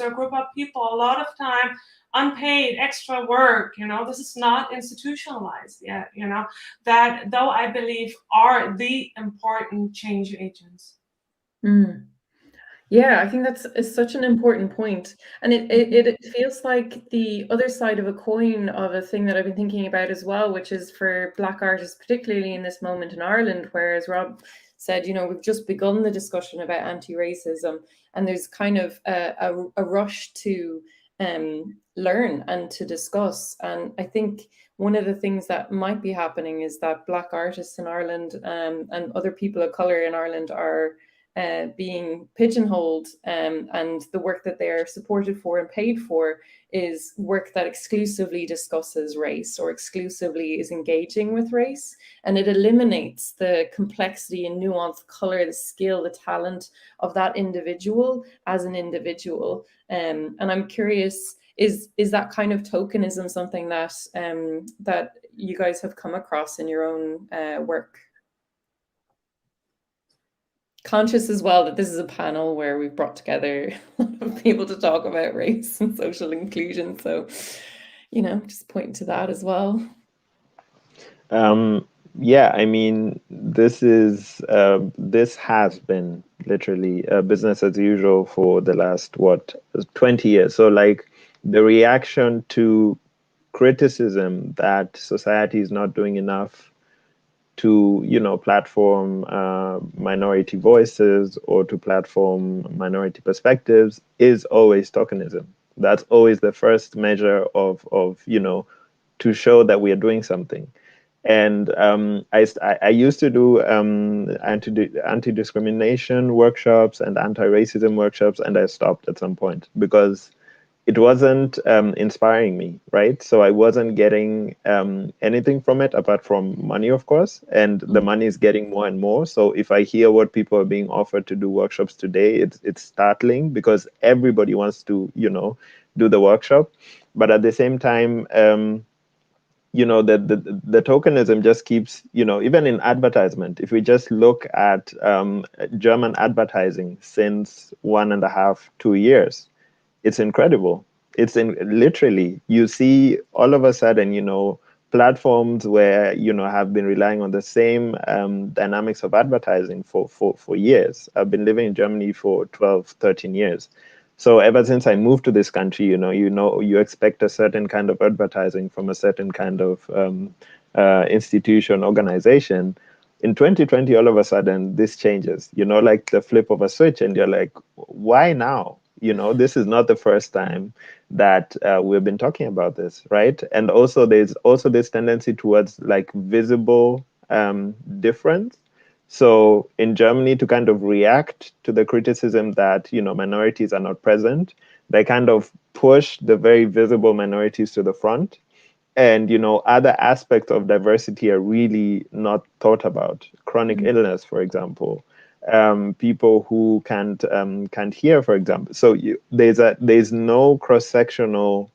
a group of people, a lot of time, unpaid extra work. This is not institutionalized yet. That, though, I believe are the important change agents. Yeah, I think is such an important point. And it feels like the other side of a coin of a thing that I've been thinking about as well, which is for Black artists, particularly in this moment in Ireland, where, as Rob said, we've just begun the discussion about anti-racism, and there's kind of a rush to learn and to discuss. And I think one of the things that might be happening is that Black artists in Ireland and other people of color in Ireland are being pigeonholed, and the work that they're supported for and paid for is work that exclusively discusses race or exclusively is engaging with race, and it eliminates the complexity and nuance, color, the skill, the talent of that individual as an individual. And I'm curious, is that kind of tokenism something that that you guys have come across in your own work? Conscious as well that this is a panel where we've brought together a lot of people to talk about race and social inclusion. So, just pointing to that as well. Yeah, I mean, this has been literally business as usual for the last, 20 years. So like the reaction to criticism that society is not doing enough to, platform minority voices or to platform minority perspectives is always tokenism. That's always the first measure of to show that we are doing something. And I used to do anti-discrimination workshops and anti-racism workshops, and I stopped at some point because it wasn't inspiring me, right? So I wasn't getting anything from it apart from money, of course, and the money is getting more and more. So if I hear what people are being offered to do workshops today, it's startling because everybody wants to, do the workshop. But at the same time, the tokenism just keeps, even in advertisement, if we just look at German advertising since 1.5, 2 years, it's incredible. It's literally, you see all of a sudden, platforms where, have been relying on the same dynamics of advertising for years. I've been living in Germany for 12, 13 years. So ever since I moved to this country, you expect a certain kind of advertising from a certain kind of institution, organization. In 2020, all of a sudden, this changes, like the flip of a switch, and you're like, why now? This is not the first time that we've been talking about this, right? And also, there's also this tendency towards like visible difference. So in Germany, to kind of react to the criticism that, minorities are not present, they kind of push the very visible minorities to the front. And, other aspects of diversity are really not thought about. Chronic illness, for example, people who can't hear, for example. So there's no cross-sectional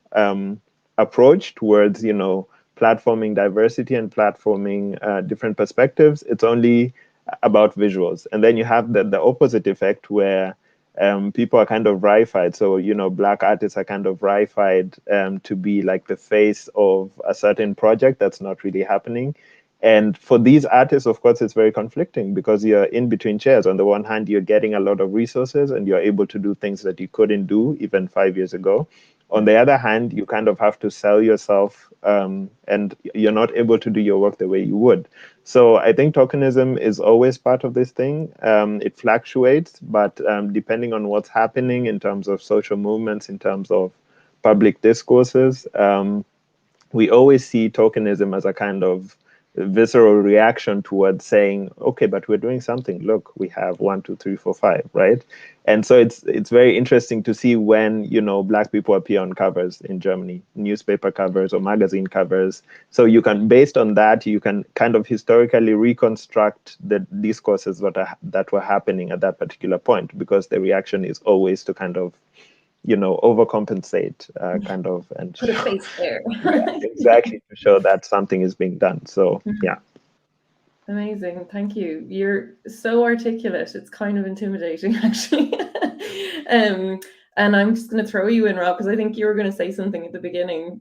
approach towards, platforming diversity and platforming different perspectives. It's only about visuals. And then you have the opposite effect where people are kind of reified. So, Black artists are kind of reified to be like the face of a certain project that's not really happening. And for these artists, of course, it's very conflicting because you're in between chairs. On the one hand, you're getting a lot of resources and you're able to do things that you couldn't do even 5 years ago. On the other hand, you kind of have to sell yourself and you're not able to do your work the way you would. So I think tokenism is always part of this thing. It fluctuates, but depending on what's happening in terms of social movements, in terms of public discourses, we always see tokenism as a kind of visceral reaction towards saying, okay, but we're doing something. Look, we have 1, 2, 3, 4, 5, right? And so it's very interesting to see when, Black people appear on covers in Germany, newspaper covers or magazine covers. So you can, based on that, you can kind of historically reconstruct the discourses that were happening at that particular point, because the reaction is always to kind of, overcompensate, kind of, and put a face there. Yeah, exactly, to show that something is being done. So yeah. Amazing, thank you. You're so articulate. It's kind of intimidating, actually. And I'm just going to throw you in, Rob, because I think you were going to say something at the beginning.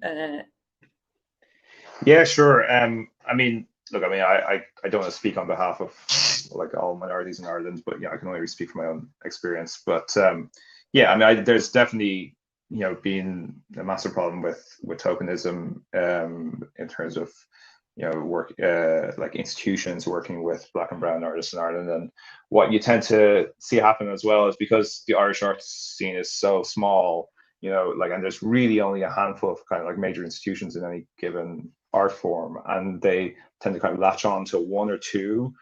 Yeah, sure. I mean, look, I mean, I don't want to speak on behalf of like all minorities in Ireland, but yeah, I can only speak from my own experience. But yeah, I mean, there's definitely, you know, been a massive problem with tokenism in terms of, you know, work like institutions working with Black and Brown artists in Ireland. And what you tend to see happen as well is because the Irish art scene is so small, you know, like, and there's really only a handful of kind of like major institutions in any given art form, and they tend to kind of latch on to one or two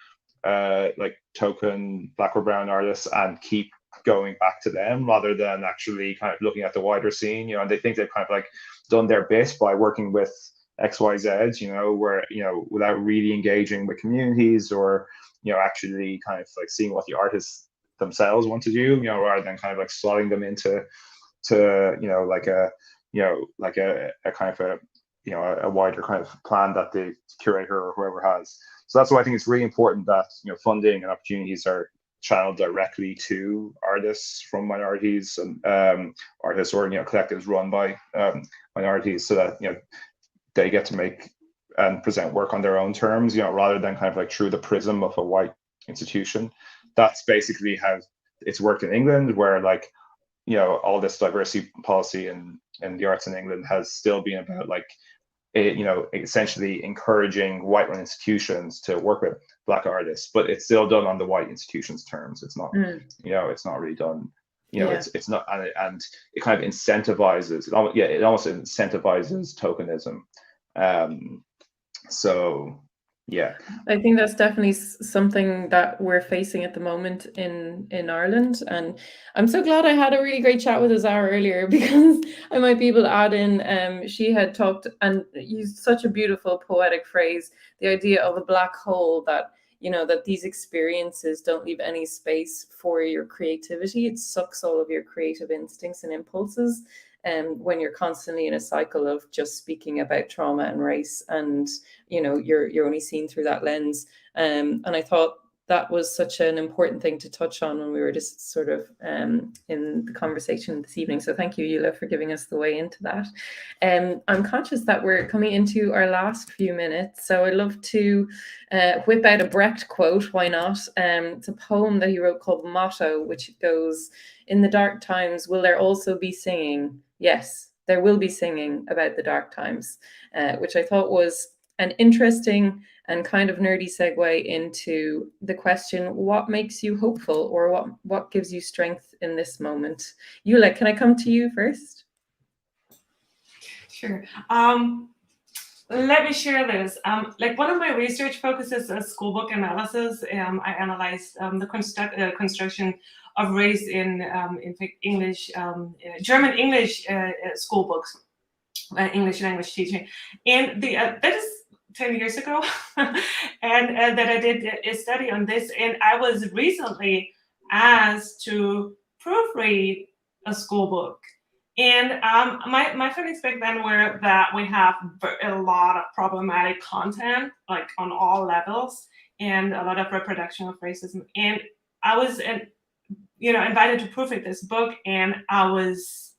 like token Black or Brown artists and keep going back to them rather than actually kind of looking at the wider scene, you know, and they think they've kind of like done their bit by working with XYZ, you know, where, you know, without really engaging with communities or, you know, actually kind of like seeing what the artists themselves want to do, you know, rather than kind of like slotting them into you know, like a, you know, like a kind of a, you know, a wider kind of plan that the curator or whoever has. So that's why I think it's really important that, you know, funding and opportunities are channeled directly to artists from minorities and artists or, you know, collectives run by minorities, so that, you know, they get to make and present work on their own terms, you know, rather than kind of like through the prism of a white institution. That's basically how it's worked in England, where like, you know, all this diversity policy in the arts in England has still been about like, you know, essentially encouraging white-run institutions to work with Black artists, but it's still done on the white institutions' terms. It's not, you know, it's not really done, you know, it's not, and it kind of incentivizes, it almost incentivizes tokenism. So yeah, I think that's definitely something that we're facing at the moment in Ireland, and I'm so glad I had a really great chat with Osaro earlier, because I might be able to add in. She had talked and used such a beautiful poetic phrase, the idea of a black hole, that, you know, that these experiences don't leave any space for your creativity. It sucks all of your creative instincts and impulses. When you're constantly in a cycle of just speaking about trauma and race, and, you know, you're only seen through that lens. And I thought that was such an important thing to touch on when we were just sort of in the conversation this evening. So thank you, Jule, for giving us the way into that. I'm conscious that we're coming into our last few minutes, so I'd love to whip out a Brecht quote. Why not? It's a poem that he wrote called Motto, which goes, "In the dark times, will there also be singing? Yes, there will be singing about the dark times," which I thought was an interesting and kind of nerdy segue into the question, what makes you hopeful, or what gives you strength in this moment? Jule, can I come to you first? Sure. Let me share this. Like, one of my research focuses is schoolbook analysis. I analyzed the construction of race in fact, English, German English schoolbooks, English language teaching, and that is 10 years ago, and that I did a study on this, and I was recently asked to proofread a schoolbook. And my feelings back then were that we have a lot of problematic content, like on all levels, and a lot of reproduction of racism. And I was, you know, invited to proofread this book, and I was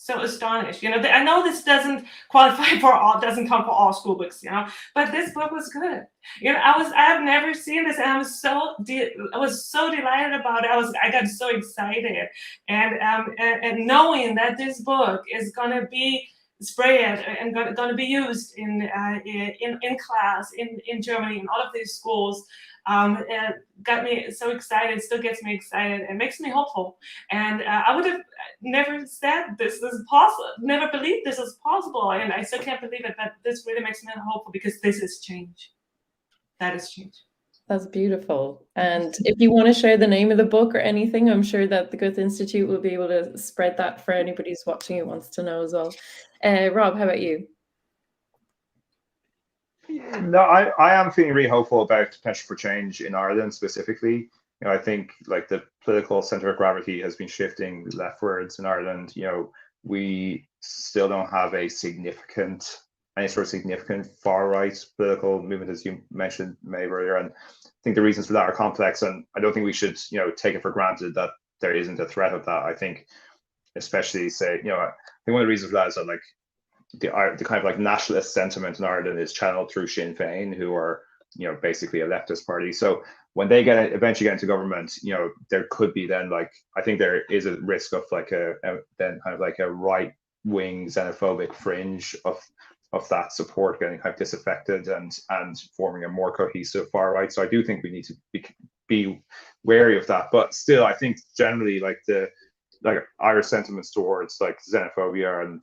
so astonished. You know, I know this doesn't qualify for all, doesn't come for all school books, you know, but this book was good. You know, I have never seen this, and I was so delighted about it. I got so excited, and knowing that this book is gonna be spread and gonna be used in class in Germany in all of these schools. It got me so excited, still gets me excited, and makes me hopeful. And I would have never said this is possible, never believed this is possible, and I still can't believe it, but this really makes me hopeful, because this is change. That is change. That's beautiful. And if you want to share the name of the book or anything, I'm sure that the Goethe-Institut will be able to spread that for anybody who's watching who wants to know as well. Rob, how about you? No, I am feeling really hopeful about potential for change in Ireland specifically. You know, I think like the political center of gravity has been shifting leftwards in Ireland. You know, we still don't have a significant any sort of significant far-right political movement, as you mentioned, Maeve, earlier. And I think the reasons for that are complex, and I don't think we should, take it for granted that there isn't a threat of that. I think, especially I think one of the reasons for that is that like the kind of like nationalist sentiment in Ireland is channeled through Sinn Féin, who are basically a leftist party. So when they eventually get into government, there could be then like, I think there is a risk of like then kind of like a right wing xenophobic fringe of that support getting kind of disaffected and forming a more cohesive far right. So I do think we need to be wary of that. But still, I think generally like Irish sentiments towards like xenophobia and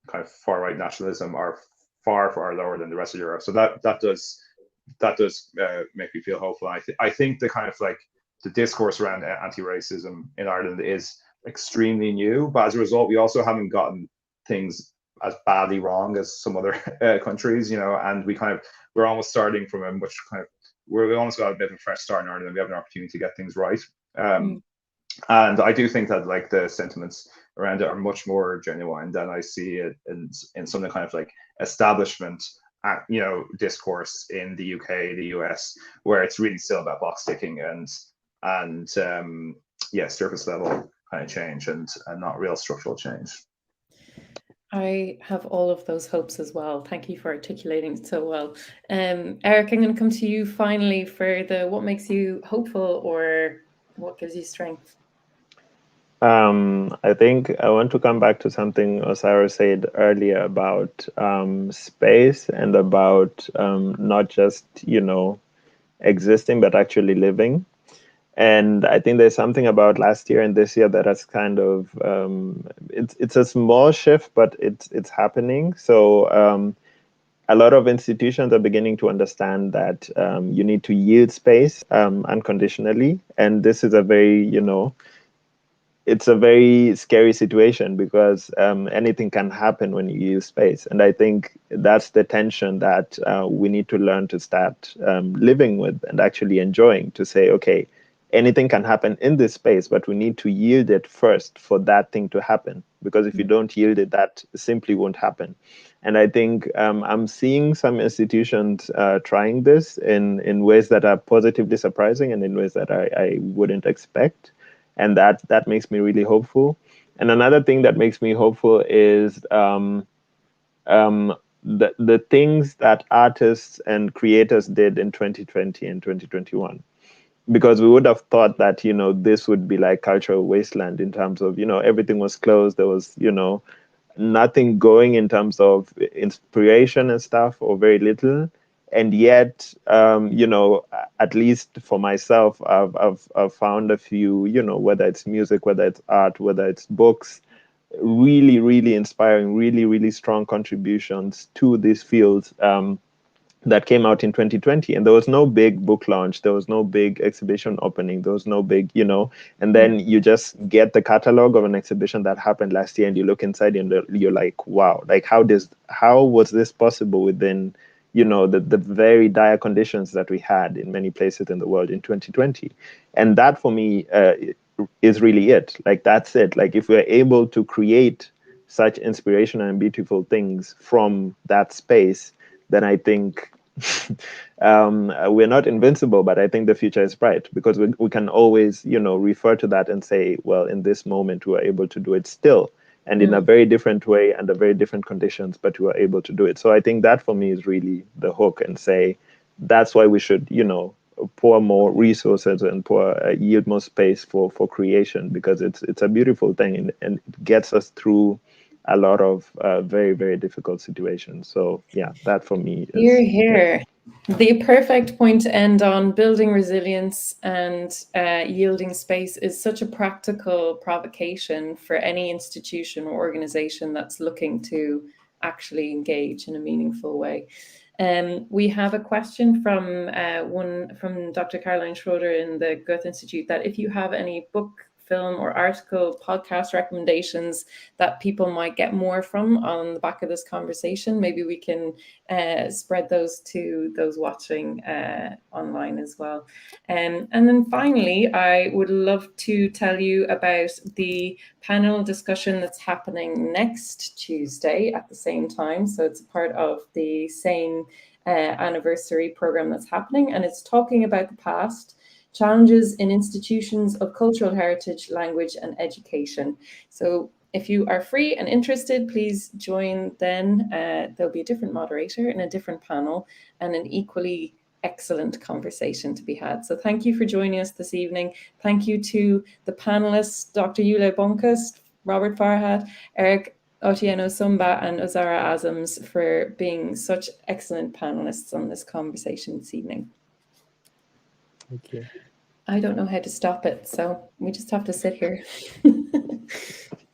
kind of far right nationalism are far lower than the rest of Europe. So that does make me feel hopeful. I think the kind of like the discourse around anti-racism in Ireland is extremely new, but as a result, we also haven't gotten things as badly wrong as some other countries, and we're almost starting from a much we almost got a bit of a fresh start in Ireland, and we have an opportunity to get things right. And I do think that like the sentiments around it are much more genuine than I see it in some of the kind of like establishment discourse in the UK, the US, where it's really still about box ticking and surface level kind of change and not real structural change. I have all of those hopes as well. Thank you for articulating it so well. Eric, I'm going to come to you finally for what makes you hopeful or what gives you strength. I think I want to come back to something Osaro said earlier about space and about not just, existing, but actually living. And I think there's something about last year and this year that has kind of, it's a small shift, but it's happening. So a lot of institutions are beginning to understand that you need to yield space unconditionally. And this is a very, it's a very scary situation because anything can happen when you use space. And I think that's the tension that we need to learn to start living with and actually enjoying, to say, okay, anything can happen in this space, but we need to yield it first for that thing to happen. Because if you don't yield it, that simply won't happen. And I think I'm seeing some institutions trying this in ways that are positively surprising and in ways that I wouldn't expect. And that makes me really hopeful. And another thing that makes me hopeful is the things that artists and creators did in 2020 and 2021. Because we would have thought that, this would be like cultural wasteland in terms of, everything was closed. There was, nothing going in terms of inspiration and stuff, or very little. And yet, at least for myself, I've found a few, whether it's music, whether it's art, whether it's books, really, really inspiring, really, really strong contributions to these fields that came out in 2020. And there was no big book launch. There was no big exhibition opening. There was no big, and then you just get the catalog of an exhibition that happened last year and you look inside and you're like, wow, like how was this possible within the very dire conditions that we had in many places in the world in 2020. And that for me is really it. Like, that's it. Like, if we're able to create such inspirational and beautiful things from that space, then I think we're not invincible, but I think the future is bright, because we can always, refer to that and say, well, in this moment, we were able to do it still. And in a very different way, under very different conditions, but we were able to do it. So I think that for me is really the hook, and say that's why we should, pour more resources and yield more space for creation, because it's a beautiful thing, and it gets us through a lot of very, very difficult situations. So yeah, that for me is here. The perfect point to end on. Building resilience and yielding space is such a practical provocation for any institution or organization that's looking to actually engage in a meaningful way. We have a question from Dr. Caroline Schroeder in the Goethe-Institut, that if you have any book film or article, podcast recommendations that people might get more from on the back of this conversation, maybe we can spread those to those watching online as well. And then finally, I would love to tell you about the panel discussion that's happening next Tuesday at the same time. So it's a part of the same anniversary program that's happening, and it's talking about the past, challenges in institutions of cultural heritage, language, and education. So if you are free and interested, please join then. There'll be a different moderator and a different panel and an equally excellent conversation to be had. So thank you for joining us this evening. Thank you to the panelists, Dr. Jule Bönkost, Robert Farhat, Eric Otieno and Osaro Azams, for being such excellent panelists on this conversation this evening. Thank you. I don't know how to stop it, so we just have to sit here.